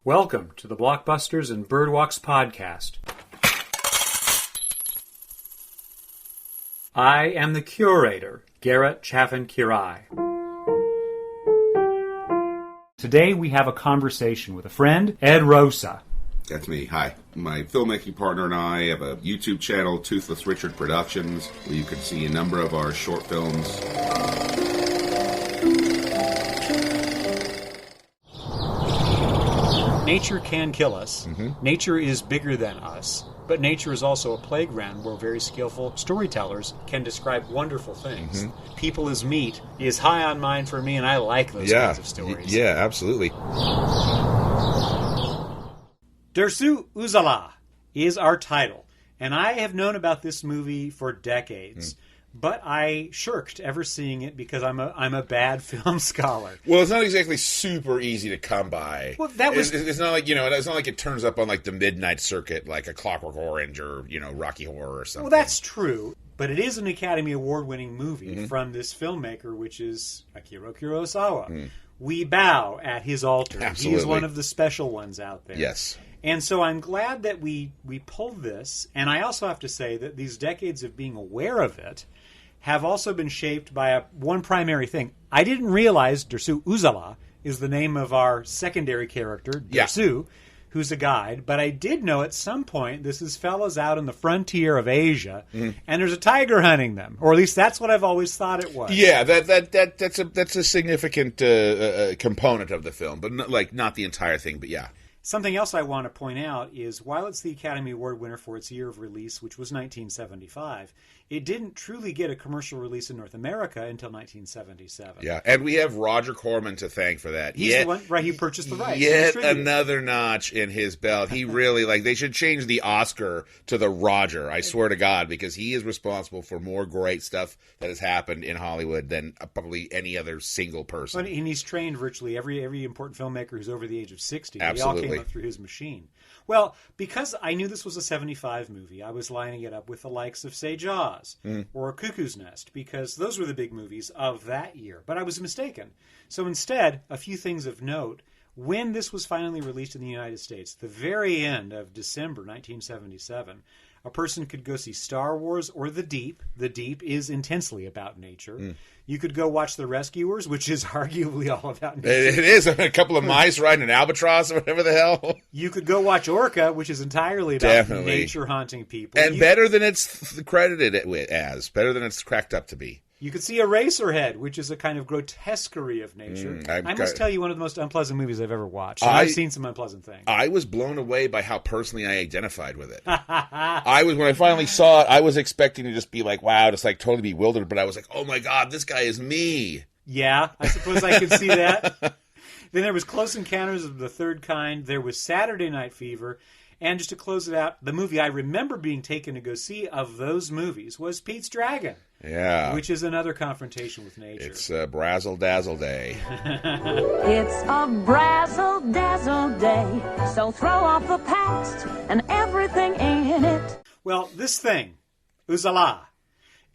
Welcome to the Blockbusters and Birdwalks podcast. I am the curator, Garrett Chaffin-Quiray. Today we have a conversation with a friend, Ed Rosa. That's me. Hi. My filmmaking partner and I have a YouTube channel, Toothless Richard Productions, where you can see a number of our short films. Nature can kill us. Nature is bigger than us. But nature is also a playground where very skillful storytellers can describe wonderful things. People as meat is high on mind for me, and I like those kinds of stories. Yeah, absolutely. Dersu Uzala is our title, and I have known about this movie for decades. But I shirked ever seeing it because I'm a bad film scholar. Well, it's not exactly super easy to come by. Well, that was it's not like it's not like it turns up on like the midnight circuit like a Clockwork Orange or Rocky Horror or something. Well, that's true, but it is an Academy Award-winning movie from this filmmaker, which is Akira Kurosawa. We bow at his altar. Absolutely. He is one of the special ones out there. Yes. And so I'm glad that we pulled this, and I also have to say that these decades of being aware of it have also been shaped by one primary thing. I didn't realize Dersu Uzala is the name of our secondary character, Dersu, who's a guide, but I did know at some point this is fellas out in the frontier of Asia, and there's a tiger hunting them, or at least that's what I've always thought it was. Yeah, that's a significant component of the film, but not the entire thing, but yeah. Something else I want to point out is while it's the Academy Award winner for its year of release, which was 1975, it didn't truly get a commercial release in North America until 1977. Yeah, and we have Roger Corman to thank for that. He's the one, right? He purchased the rights. Yet another notch in his belt. He really, they should change the Oscar to the Roger, I swear to God, because he is responsible for more great stuff that has happened in Hollywood than probably any other single person. And he's trained virtually every important filmmaker who's over the age of 60. Absolutely. They all came up through his machine. Well, because I knew this was a 75 movie, I was lining it up with the likes of, say, Jaws or Cuckoo's Nest, because those were the big movies of that year. But I was mistaken. So instead, a few things of note. When this was finally released in the United States, the very end of December 1977, a person could go see Star Wars or The Deep. The Deep is intensely about nature. You could go watch The Rescuers, which is arguably all about nature. It is. A couple of mice riding an albatross or whatever the hell. You could go watch Orca, which is entirely about nature haunting people. And better than it's credited as. Better than it's cracked up to be. You could see Eraserhead, which is a kind of grotesquerie of nature. I must tell you, one of the most unpleasant movies I've ever watched. I've seen some unpleasant things. I was blown away by how personally I identified with it. When I finally saw it, I was expecting to just be like, wow, just like totally bewildered. But I was like, oh my God, this guy is me. Yeah, I suppose I could see that. Then there was Close Encounters of the Third Kind. There was Saturday Night Fever. And just to close it out, the movie I remember being taken to go see of those movies was Pete's Dragon. Yeah. Which is another confrontation with nature. It's a brazzle-dazzle day. It's a brazzle-dazzle day, so throw off the past and everything in it. Well, this thing, Uzala,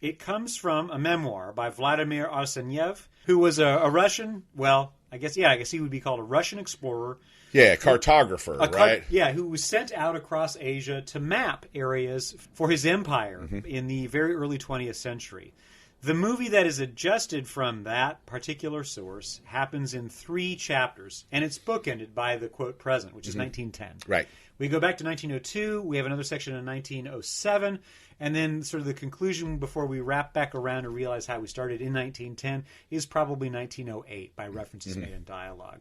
it comes from a memoir by Vladimir Arsenyev, who was a Russian, well, I guess he would be called a Russian explorer. Yeah, a cartographer, right? Who was sent out across Asia to map areas for his empire in the very early 20th century. The movie that is adjusted from that particular source happens in 3 chapters, and it's bookended by the, quote, present, which is 1910. Right. We go back to 1902, we have another section in 1907, and then sort of the conclusion before we wrap back around and realize how we started in 1910 is probably 1908 by references made in dialogue.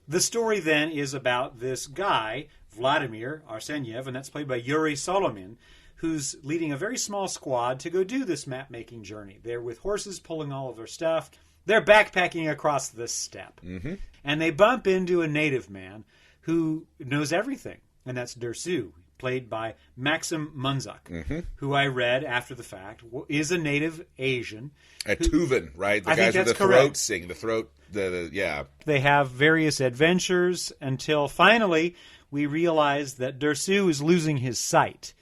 The story then is about this guy, Vladimir Arsenyev, and that's played by Yuri Solomin, who's leading a very small squad to go do this map-making journey. They're with horses pulling all of their stuff. They're backpacking across this steppe. And they bump into a native man who knows everything, and that's Dersu, played by Maxim Munzuk, who I read after the fact is a native Asian. A Tuvan, right? The guys with the throat sing, the throat, yeah. They have various adventures until finally we realize that Dersu is losing his sight.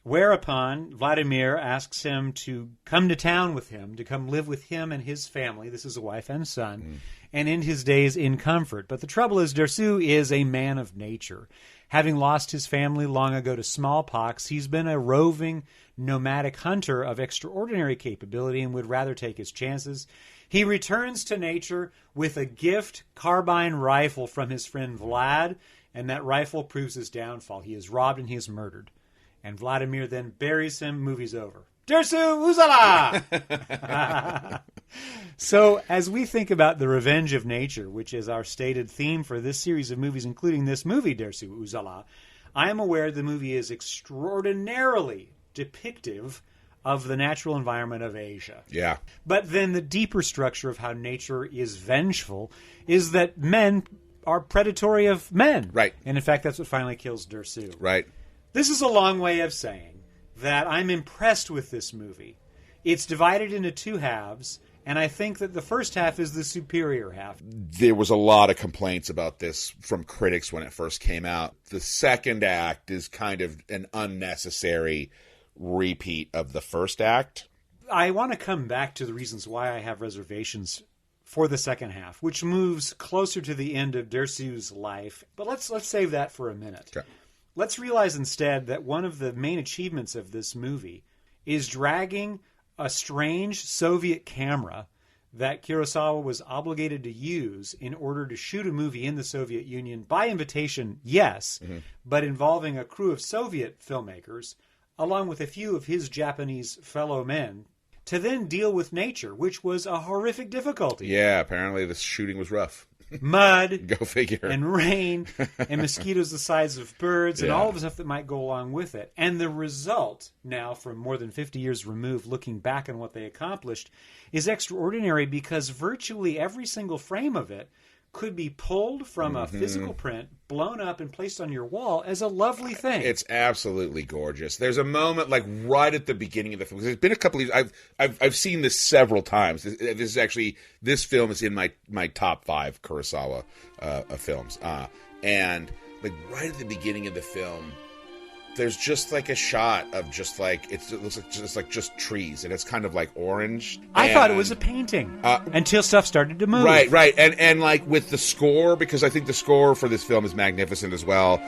Whereupon Vladimir asks him to come to town with him, to come live with him and his family. This is a wife and son, and end his days in comfort. But the trouble is, Dersu is a man of nature. Having lost his family long ago to smallpox, he's been a roving, nomadic hunter of extraordinary capability and would rather take his chances. He returns to nature with a gift carbine rifle from his friend Vlad, and that rifle proves his downfall. He is robbed and he is murdered. And Vladimir then buries him. Movie's over. Dersu Uzala! So, as we think about the revenge of nature, which is our stated theme for this series of movies, including this movie, Dersu Uzala, I am aware the movie is extraordinarily depictive of the natural environment of Asia. Yeah. But then the deeper structure of how nature is vengeful is that men are predatory of men. Right. And in fact, that's what finally kills Dersu. Right. This is a long way of saying that I'm impressed with this movie. It's divided into two halves, and I think that the first half is the superior half. There was a lot of complaints about this from critics when it first came out. The second act is kind of an unnecessary repeat of the first act. I want to come back to the reasons why I have reservations for the second half, which moves closer to the end of Dersu's life. But let's save that for a minute. Okay. Let's realize instead that one of the main achievements of this movie is dragging a strange Soviet camera that Kurosawa was obligated to use in order to shoot a movie in the Soviet Union by invitation, yes, but involving a crew of Soviet filmmakers, along with a few of his Japanese fellow men, to then deal with nature, which was a horrific difficulty. Yeah, apparently the shooting was rough. Mud, Go figure. and rain, and mosquitoes the size of birds, and Yeah. all of the stuff that might go along with it. And the result, now from more than 50 years removed, looking back on what they accomplished, is extraordinary because virtually every single frame of it could be pulled from a physical print, blown up, and placed on your wall as a lovely thing. It's absolutely gorgeous. There's a moment like right at the beginning of the film. 'Cause there's been a couple of years. I've seen this several times. This film is in my top 5 Kurosawa films. And like right at the beginning of the film, there's just like a shot of just like it looks like just trees, and it's kind of like orange. I thought it And- was a painting until stuff started to move. Right, and like with the score, because I think the score for this film is magnificent as well.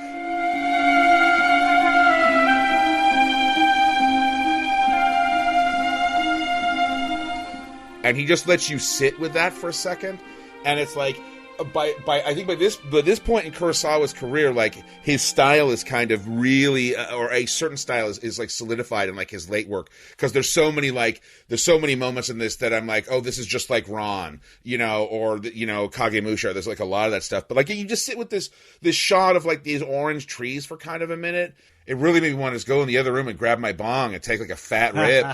And he just lets you sit with that for a second, and it's like I think by this point in Kurosawa's career, like his style is kind of really, or a certain style is like solidified in like his late work, because there's so many moments in this that I'm like, oh, this is just like Ron, or Kagemusha. There's like a lot of that stuff, but like you just sit with this shot of like these orange trees for kind of a minute. It really made me want to just go in the other room and grab my bong and take like a fat rip.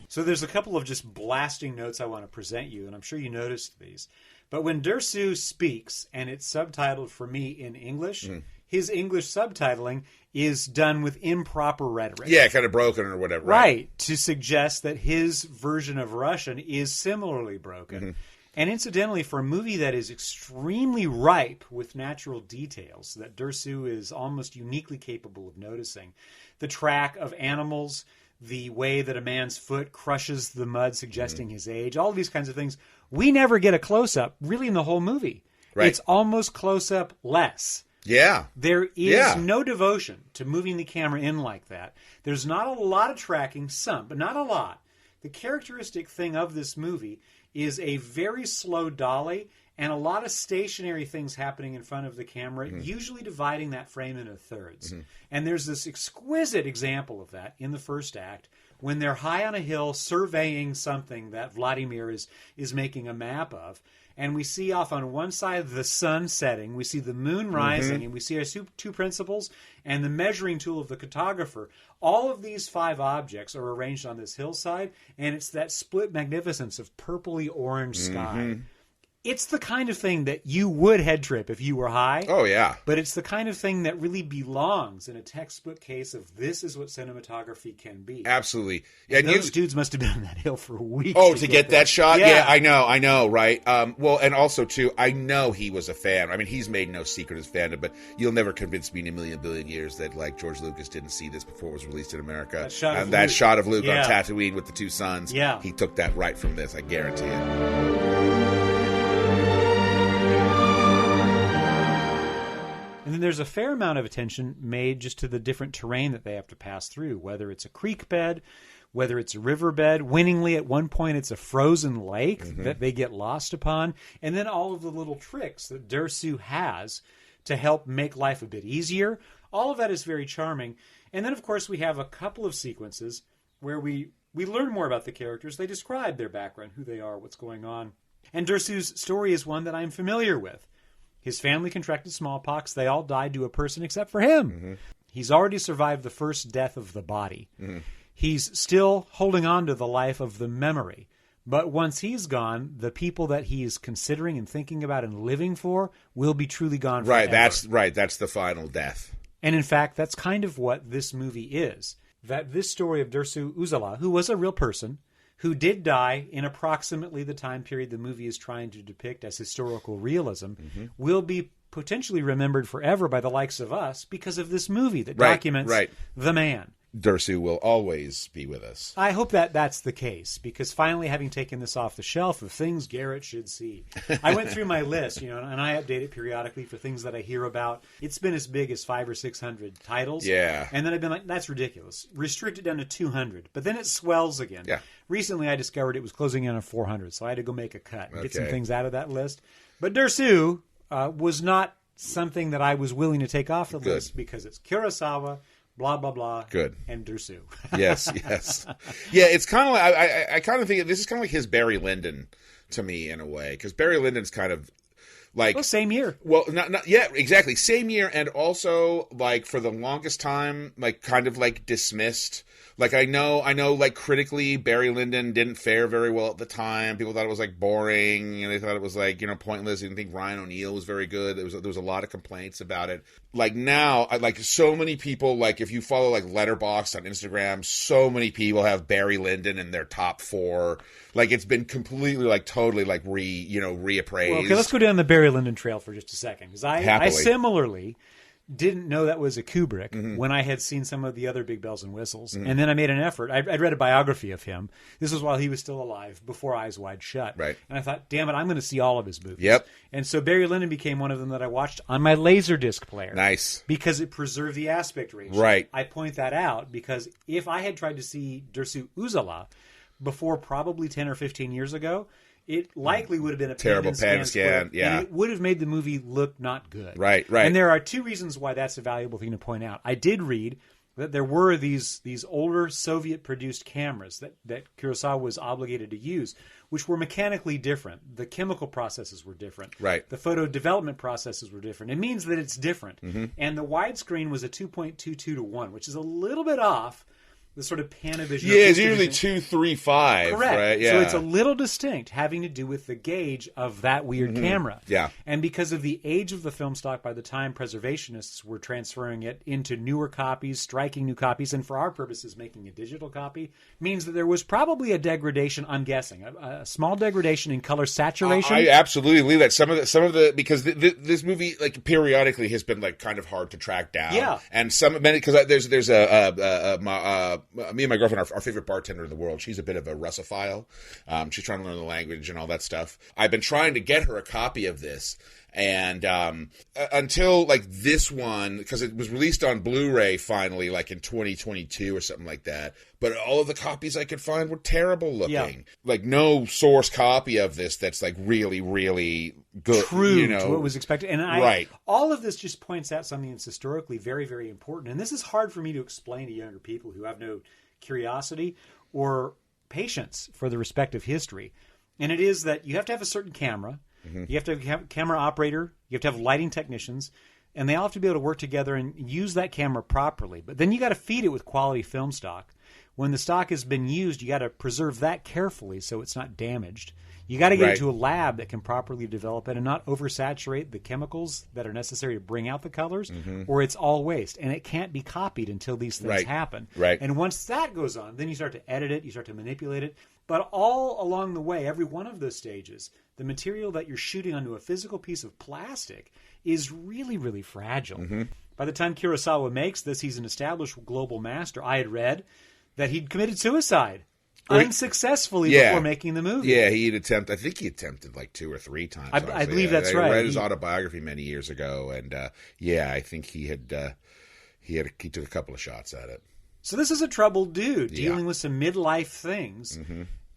So there's a couple of just blasting notes I want to present you, and I'm sure you noticed these. But when Dersu speaks, and it's subtitled for me in English, his English subtitling is done with improper rhetoric. Yeah, kind of broken or whatever. Right, to suggest that his version of Russian is similarly broken. And incidentally, for a movie that is extremely ripe with natural details that Dersu is almost uniquely capable of noticing, the track of animals, the way that a man's foot crushes the mud, suggesting his age, all of these kinds of things, we never get a close-up, really, in the whole movie. Right. It's almost close-up less. Yeah. There is no devotion to moving the camera in like that. There's not a lot of tracking, some, but not a lot. The characteristic thing of this movie is a very slow dolly and a lot of stationary things happening in front of the camera, usually dividing that frame into thirds. And there's this exquisite example of that in the first act when they're high on a hill surveying something that Vladimir is making a map of. And we see off on one side the sun setting, we see the moon rising, and we see our two principals and the measuring tool of the cartographer. All of these 5 objects are arranged on this hillside, and it's that split magnificence of purpley orange sky. It's the kind of thing that you would head trip if you were high. Oh, yeah. But it's the kind of thing that really belongs in a textbook case of this is what cinematography can be. Absolutely. Yeah, and those dudes must have been on that hill for weeks. Oh, to get that shot? Yeah. Yeah, I know, right? Well, and also, too, I know he was a fan. I mean, he's made no secret of his fandom, but you'll never convince me in a million billion years that, like, George Lucas didn't see this before it was released in America. That shot of Luke on Tatooine with the two sons, he took that right from this, I guarantee it. And then there's a fair amount of attention made just to the different terrain that they have to pass through, whether it's a creek bed, whether it's a riverbed. Winningly, at one point, it's a frozen lake that they get lost upon. And then all of the little tricks that Dersu has to help make life a bit easier. All of that is very charming. And then, of course, we have a couple of sequences where we learn more about the characters. They describe their background, who they are, what's going on. And Dersu's story is one that I'm familiar with. His family contracted smallpox. They all died to a person except for him. He's already survived the first death of the body. He's still holding on to the life of the memory. But once he's gone, the people that he is considering and thinking about and living for will be truly gone forever. That's the final death. And in fact, that's kind of what this movie is. That this story of Dersu Uzala, who was a real person, who did die in approximately the time period the movie is trying to depict as historical realism, will be potentially remembered forever by the likes of us because of this movie that documents the man. Dersu will always be with us. I hope that that's the case, because finally, having taken this off the shelf of things Garrett should see, I went through my list, and I update it periodically for things that I hear about. It's been as big as 500 or 600 titles. Yeah. And then I've been like, that's ridiculous. Restrict it down to 200. But then it swells again. Yeah. Recently, I discovered it was closing in on 400, so I had to go make a cut and get some things out of that list. But Dersu was not something that I was willing to take off the list because it's Kurosawa, blah, blah, blah. Good. And Dersu. Yes. Yeah, it's kind of like, I kind of think this is kind of like his Barry Lyndon to me in a way, because Barry Lyndon's kind of like... Well, same year. Well, yeah, exactly. Same year, and also, like, for the longest time, like, kind of, like, dismissed. Like, I know, like, critically, Barry Lyndon didn't fare very well at the time. People thought it was, like, boring, and they thought it was, like, pointless. They didn't think Ryan O'Neal was very good. There was a lot of complaints about it. Like, now, like, so many people, like, if you follow, like, Letterboxd on Instagram, so many people have Barry Lyndon in their top 4. Like, it's been completely, like, totally, like, reappraised. Well, okay, let's go down the Barry Lyndon trail for just a second, because I similarly didn't know that was a Kubrick when I had seen some of the other big bells and whistles. And then I made an effort. I'd read a biography of him. This was while he was still alive, before Eyes Wide Shut. Right. And I thought, damn it, I'm going to see all of his movies. Yep. And so Barry Lyndon became one of them that I watched on my Laserdisc player. Nice. Because it preserved the aspect ratio. Right. I point that out because if I had tried to see Dersu Uzala before probably 10 or 15 years ago, it likely would have been a terrible pan scan. Yeah. And it would have made the movie look not good. Right. And there are two reasons why that's a valuable thing to point out. I did read that there were these older Soviet-produced cameras that Kurosawa was obligated to use, which were mechanically different. The chemical processes were different. Right. The photo development processes were different. It means that it's different. And the widescreen was a 2.22 to 1, which is a little bit off the sort of Panavision. Yeah, it's usually 2.35. Correct. Right? Yeah. So it's a little distinct, having to do with the gauge of that weird camera. Yeah. And because of the age of the film stock, by the time preservationists were transferring it into newer copies, striking new copies, and for our purposes making a digital copy, means that there was probably a degradation, I'm guessing, a small degradation in color saturation. I absolutely believe that some of the because this movie, like, periodically has been, like, kind of hard to track down. Yeah. And because there's me and my girlfriend, our favorite bartender in the world, she's a bit of a Russophile. She's trying to learn the language and all that stuff. I've been trying to get her a copy of this. And until, like, this one, because it was released on Blu-ray finally, like, in 2022 or something like that. But all of the copies I could find were terrible looking. Yeah. Like, no source copy of this that's, like, really, really good. True to what was expected. And right. All of this just points out something that's historically very, very important. And this is hard for me to explain to younger people who have no curiosity or patience for the respective history. And it is that you have to have a certain camera. You have to have a camera operator. You have to have lighting technicians. And they all have to be able to work together and use that camera properly. But then you got to feed it with quality film stock. When the stock has been used, you got to preserve that carefully so it's not damaged. You got to get it to a lab that can properly develop it and not oversaturate the chemicals that are necessary to bring out the colors, or it's all waste. And it can't be copied until these things happen. Right. And once that goes on, then you start to edit it, you start to manipulate it. But all along the way, every one of those stages, the material that you're shooting onto a physical piece of plastic is really, really fragile. By the time Kurosawa makes this, he's an established global master. I had read that he'd committed suicide unsuccessfully before making the movie. Yeah, I think he attempted like 2 or 3 times. I believe that's right. I read his autobiography many years ago, and I think he took a couple of shots at it. So this is a troubled dude dealing with some midlife things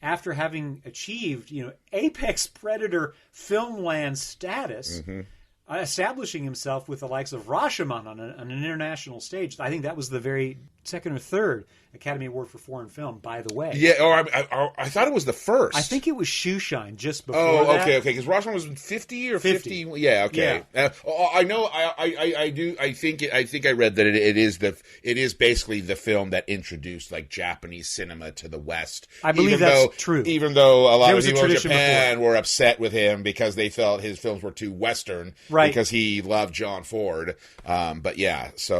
after having achieved, apex predator filmland status, establishing himself with the likes of Rashomon on an international stage. I think that was the very second or third Academy Award for Foreign Film, by the way. Yeah, I thought it was the first. I think it was Shoeshine just before that. Okay, because Rashomon was 50 or 50. Yeah, okay. Yeah. I know. I do. I think I read that it is basically the film that introduced like Japanese cinema to the West. I believe that's true. Even though a lot of people in Japan were upset with him because they felt his films were too Western, because he loved John Ford. That's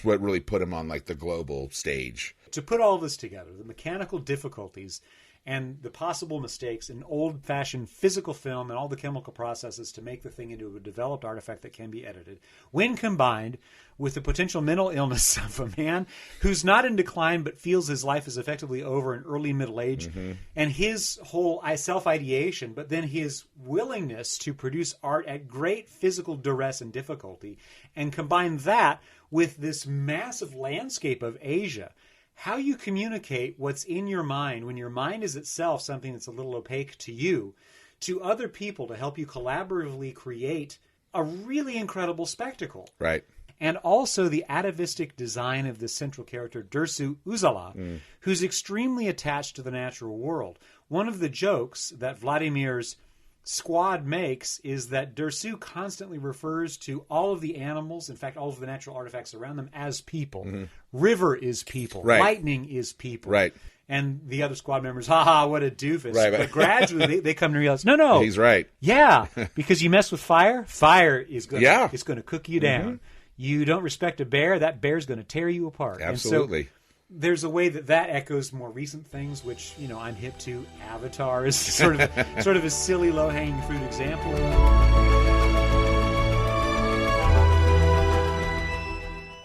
what really put him on like the global stage. To put all this together, the mechanical difficulties and the possible mistakes in old-fashioned physical film and all the chemical processes to make the thing into a developed artifact that can be edited, when combined with the potential mental illness of a man who's not in decline but feels his life is effectively over in early middle age, and his whole self-ideation, but then his willingness to produce art at great physical duress and difficulty, and combine that with this massive landscape of Asia, how you communicate what's in your mind when your mind is itself something that's a little opaque to you, to other people to help you collaboratively create a really incredible spectacle. Right. And also the atavistic design of the central character, Dersu Uzala, who's extremely attached to the natural world. One of the jokes that Vladimir's squad makes is that Dersu constantly refers to all of the animals, in fact, all of the natural artifacts around them, as people. River is people. Right. Lightning is people. Right. And the other squad members, what a doofus. Right. But gradually they come to realize, no. He's right. Yeah, because you mess with fire, fire is going to cook you down. You don't respect a bear, that bear's going to tear you apart. Absolutely. And so there's a way that echoes more recent things, which, I'm hip to. Avatar is sort of a silly, low-hanging fruit example.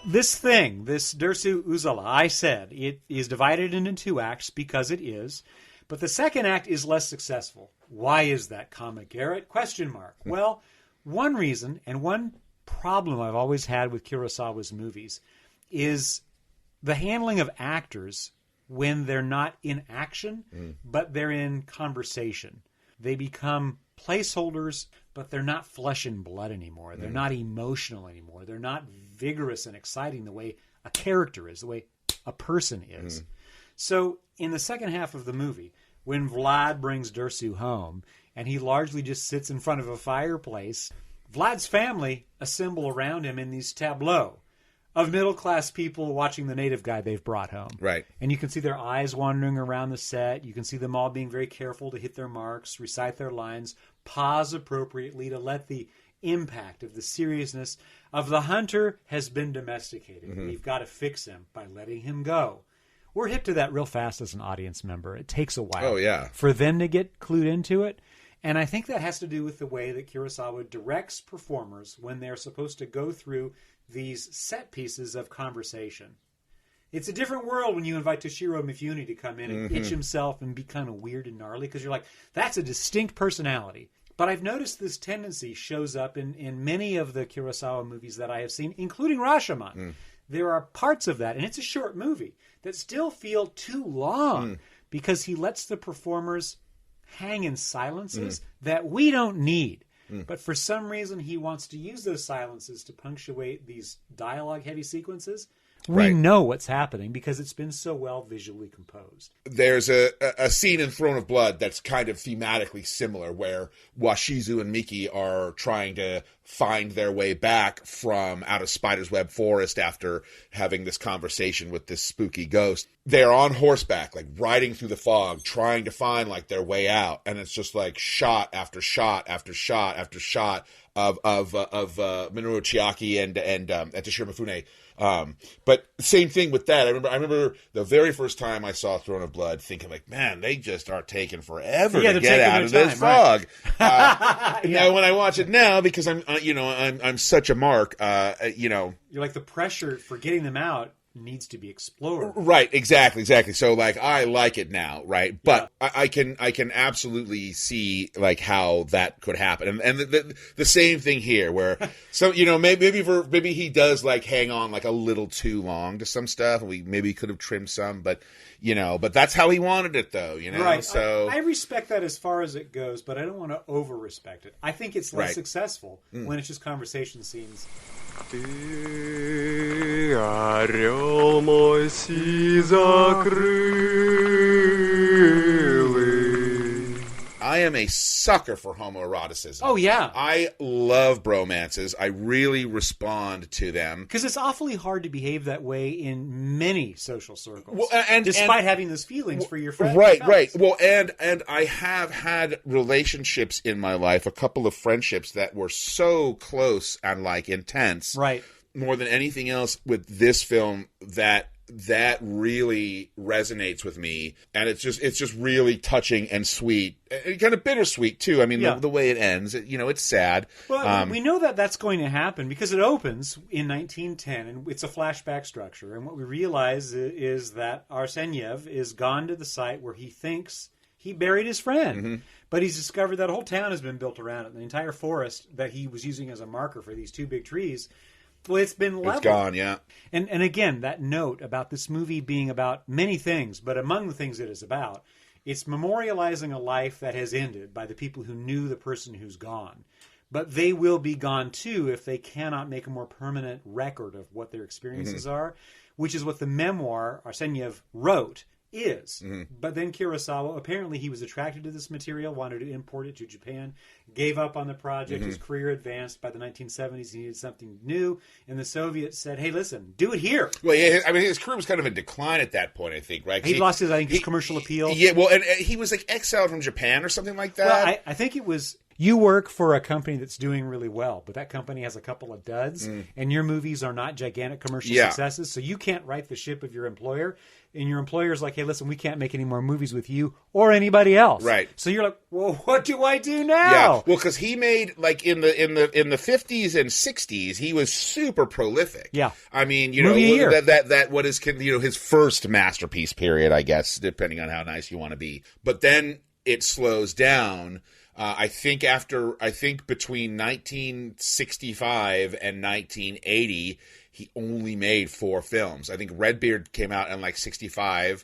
This Dersu Uzala, I said, it is divided into 2 acts because it is, but the second act is less successful. Why is that, Garrett? ? Well, one reason and one problem I've always had with Kurosawa's movies is the handling of actors when they're not in action, but they're in conversation. They become placeholders, but they're not flesh and blood anymore. They're not emotional anymore. They're not vigorous and exciting the way a character is, the way a person is. So in the second half of the movie, when Vlad brings Dersu home, and he largely just sits in front of a fireplace, Vlad's family assemble around him in these tableaux of middle-class people watching the native guy they've brought home. Right. And you can see their eyes wandering around the set. You can see them all being very careful to hit their marks, recite their lines, pause appropriately to let the impact of the seriousness of the hunter has been domesticated. We've got to fix him by letting him go. We're hip to that real fast as an audience member. It takes a while for them to get clued into it. And I think that has to do with the way that Kurosawa directs performers when they're supposed to go through these set pieces of conversation. It's a different world when you invite Toshiro Mifune to come in and itch himself and be kind of weird and gnarly, because you're like, that's a distinct personality. But I've noticed this tendency shows up in many of the Kurosawa movies that I have seen, including Rashomon. There are parts of that, and it's a short movie, that still feel too long because he lets the performers hang in silences that we don't need. But for some reason, he wants to use those silences to punctuate these dialogue-heavy sequences, We know what's happening because it's been so well visually composed. There's a scene in Throne of Blood that's kind of thematically similar, where Washizu and Miki are trying to find their way back from out of Spider's Web Forest after having this conversation with this spooky ghost. They're on horseback, like riding through the fog, trying to find like their way out, and it's just like shot after shot after shot after shot of Minoru Chiaki and Toshiro Mifune. But same thing with that. I remember the very first time I saw Throne of Blood, thinking like, man, they just are taking forever to get out of this fog. Now when I watch it now, because I'm such a mark, you're like, the pressure for getting them out needs to be explored. Right, exactly. So like, I like it now, right? But yeah. I can absolutely see like how that could happen, and the same thing here, where so maybe he does like hang on like a little too long to some stuff, and we maybe could have trimmed some, but that's how he wanted it, though. Right. So I respect that as far as it goes, but I don't want to over respect it. I think it's less successful when it's just conversation scenes. Ты, орел мой сизокрылый. I am a sucker for homoeroticism. Oh, yeah. I love bromances. I really respond to them. Because it's awfully hard to behave that way in many social circles. Well, despite having those feelings for your friends. Right. Well, and I have had relationships in my life, a couple of friendships that were so close and like intense. Right. More than anything else with this film that really resonates with me, and it's just really touching and sweet, and kind of bittersweet too. I mean, the way it ends, it's sad. Well, we know that that's going to happen because it opens in 1910, and it's a flashback structure. And what we realize is that Arseniev is gone to the site where he thinks he buried his friend. Mm-hmm. But he's discovered that a whole town has been built around it. The entire forest that he was using as a marker for these two big trees, well, it's been leveled. It's gone, yeah. And again, that note about this movie being about many things, but among the things it is about, it's memorializing a life that has ended by the people who knew the person who's gone. But they will be gone too if they cannot make a more permanent record of what their experiences are, which is what the memoir Arseniev wrote is. Mm-hmm. But then Kurosawa, apparently he was attracted to this material, wanted to import it to Japan, gave up on the project. Mm-hmm. His career advanced. By the 1970s, he needed something new. And the Soviets said, hey, listen, do it here. Well, yeah, I mean, his career was kind of in decline at that point, I think, right? He lost his commercial appeal. Yeah, well, and he was like exiled from Japan or something like that. Well, I think it was... You work for a company that's doing really well, but that company has a couple of duds, and your movies are not gigantic commercial successes, so you can't right the ship of your employer. And your employer's like, hey, listen, we can't make any more movies with you or anybody else. Right. So you're like, well, what do I do now? Yeah. Well, because he made, like, in the 50s and 60s, he was super prolific. Yeah. I mean, that what is his first masterpiece period, I guess, depending on how nice you want to be. But then it slows down. I think between 1965 and 1980, he only made 4 films. I think Redbeard came out in like 65,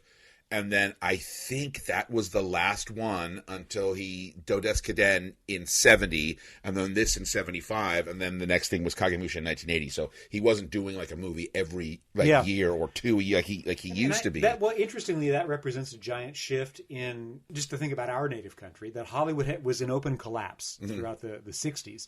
and then I think that was the last one until he Dodes'Keden in 70, and then this in 75, and then the next thing was Kagemusha in 1980. So he wasn't doing like a movie every year or two like he used to be. Interestingly, that represents a giant shift in just to think about our native country, that Hollywood was in open collapse throughout the 60s.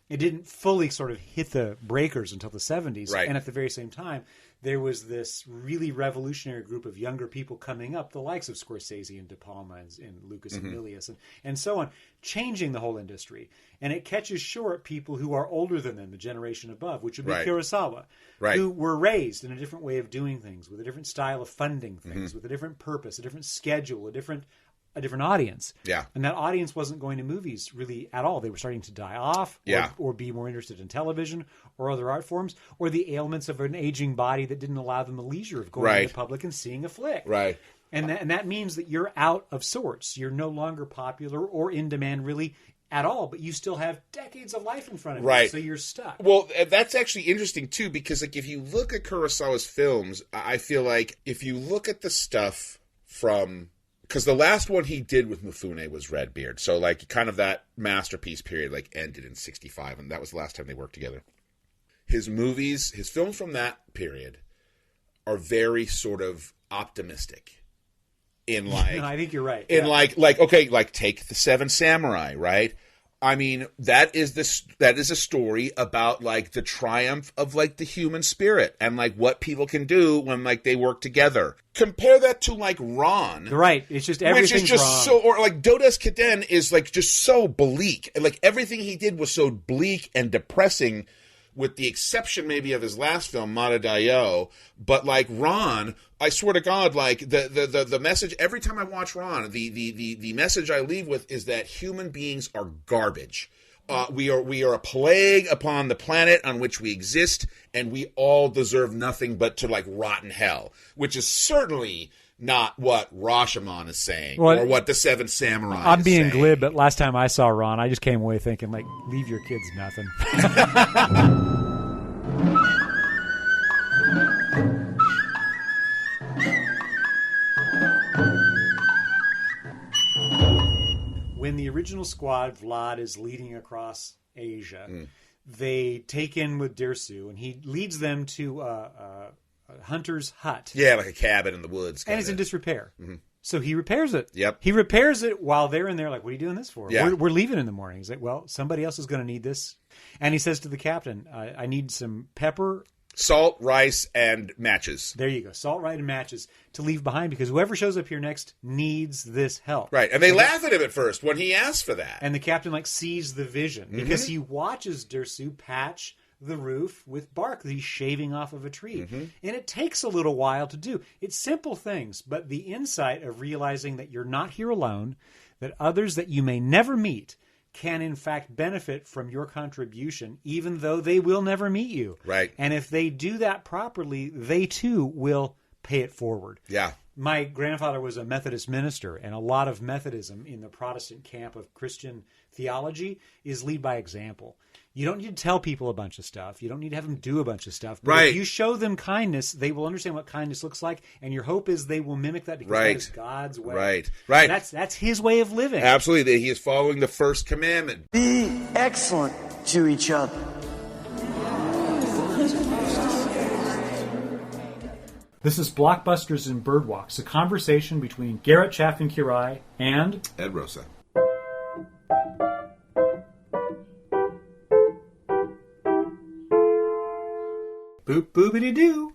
It didn't fully sort of hit the breakers until the 70s. Right. And at the very same time, there was this really revolutionary group of younger people coming up, the likes of Scorsese and De Palma and Lucas and Milius and so on, changing the whole industry. And it catches short people who are older than them, the generation above, which would be Kurosawa, who were raised in a different way of doing things, with a different style of funding things, with a different purpose, a different schedule, a different audience. Yeah. And that audience wasn't going to movies really at all. They were starting to die off or be more interested in television or other art forms, or the ailments of an aging body that didn't allow them the leisure of going to the public and seeing a flick. Right. And that means that you're out of sorts. You're no longer popular or in demand really at all, but you still have decades of life in front of you, so you're stuck. Well, that's actually interesting, too, because like if you look at Kurosawa's films, I feel like if you look at the stuff from... Because the last one he did with Mifune was Redbeard. So, like, kind of that masterpiece period, like, ended in 65, and that was the last time they worked together. His movies, his films from that period are very sort of optimistic. In like, no, I think you're right. In like okay, like take the Seven Samurai, right? I mean, that is a story about like the triumph of like the human spirit and like what people can do when like they work together. Compare that to like Ron, right? It's just everything's which is just wrong. so, or like Dodes Caden is like just so bleak. Like everything he did was so bleak and depressing. With the exception maybe of his last film, Mata Dayo, but like Ron, I swear to God, like the message every time I watch Ron, the message I leave with is that human beings are garbage. We are a plague upon the planet on which we exist, and we all deserve nothing but to like rot in hell, which is certainly not what Rashomon is saying, or what the Seven Samurai I'm being saying. glib, but last time I saw Ron, I just came away thinking, like, leave your kids nothing. When the original squad, Vlad, is leading across Asia, they take in with Dersu, and he leads them to a hunter's hut. Yeah, like a cabin in the woods. And it's in disrepair. So he repairs it. Yep. He repairs it while they're in there like, what are you doing this for? Yeah. We're leaving in the morning. He's like, well, somebody else is going to need this. And he says to the captain, I need some pepper. Salt, rice, and matches. There you go. Salt, rice, and matches to leave behind because whoever shows up here next needs this help. Right. And they laugh at him at first when he asks for that. And the captain like sees the vision because he watches Dersu patch the roof with bark that he's shaving off of a tree. And it takes a little while to do. It's simple things, but the insight of realizing that you're not here alone, that others that you may never meet can in fact benefit from your contribution, even though they will never meet you. Right. And if they do that properly, they too will pay it forward. Yeah. My grandfather was a Methodist minister, and a lot of Methodism in the Protestant camp of Christian theology is lead by example. You don't need to tell people a bunch of stuff. You don't need to have them do a bunch of stuff. But right. if you show them kindness, they will understand what kindness looks like, and your hope is they will mimic that because that is God's way. Right, right. That's his way of living. Absolutely. He is following the first commandment. Be excellent to each other. This is Blockbusters and Birdwalks, a conversation between Garrett Chaffin-Quiray and Ed Rosa. Boop boobity doo.